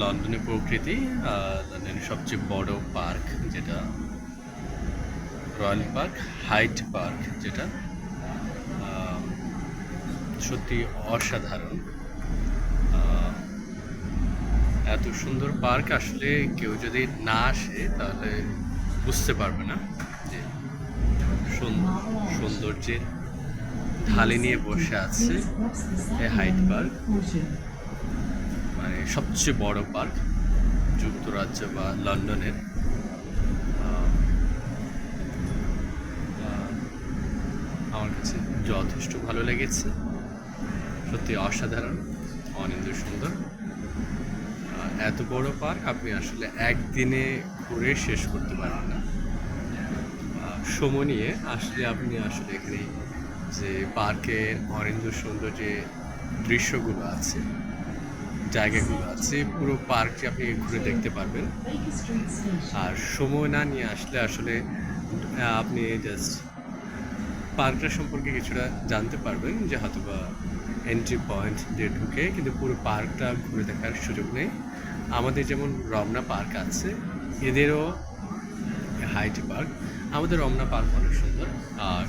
লন্ডনের প্রকৃতি, লন্ডনের সবচেয়ে বড় পার্ক যেটা রয়্যাল পার্ক, হাইড পার্ক যেটা আহ, সত্যি অসাধারণ। এত সুন্দর পার্ক আসলে কেউ যদি না আসে তাহলে বুঝতে পারবে না যে সৌন্দর্যের ঢালে নিয়ে বসে আছে এই হাইড পার্ক, মানে সবচেয়ে বড় পার্ক যুক্তরাজ্য বা লন্ডনের। আহ, আহ, আমার কাছে যথেষ্ট ভালো লেগেছে, সত্যি অসাধারণ, অনিন্দ সুন্দর। এত বড় পার্ক আপনি আসলে একদিনে ঘুরে শেষ করতে পারবেন না। সময় নিয়ে আসলে আপনি আসলে এখানে যে পার্কের অনিন্দ সুন্দর যে দৃশ্যগুলো আছে, জায়গাগুলো আছে, পুরো পার্কটি আপনি ঘুরে দেখতে পারবেন। আর সময় না নিয়ে আসলে আসলে আপনি জাস্ট পার্কটা সম্পর্কে কিছুটা জানতে পারবেন, যে হয়তো বা এন্ট্রি পয়েন্ট দিয়ে ঢুকে, কিন্তু পুরো পার্কটা ঘুরে দেখার সুযোগ নেই। আমাদের যেমন রমনা পার্ক আছে, এদেরও হাইট পার্ক। আমাদের রমনা পার্ক অনেক সুন্দর, আর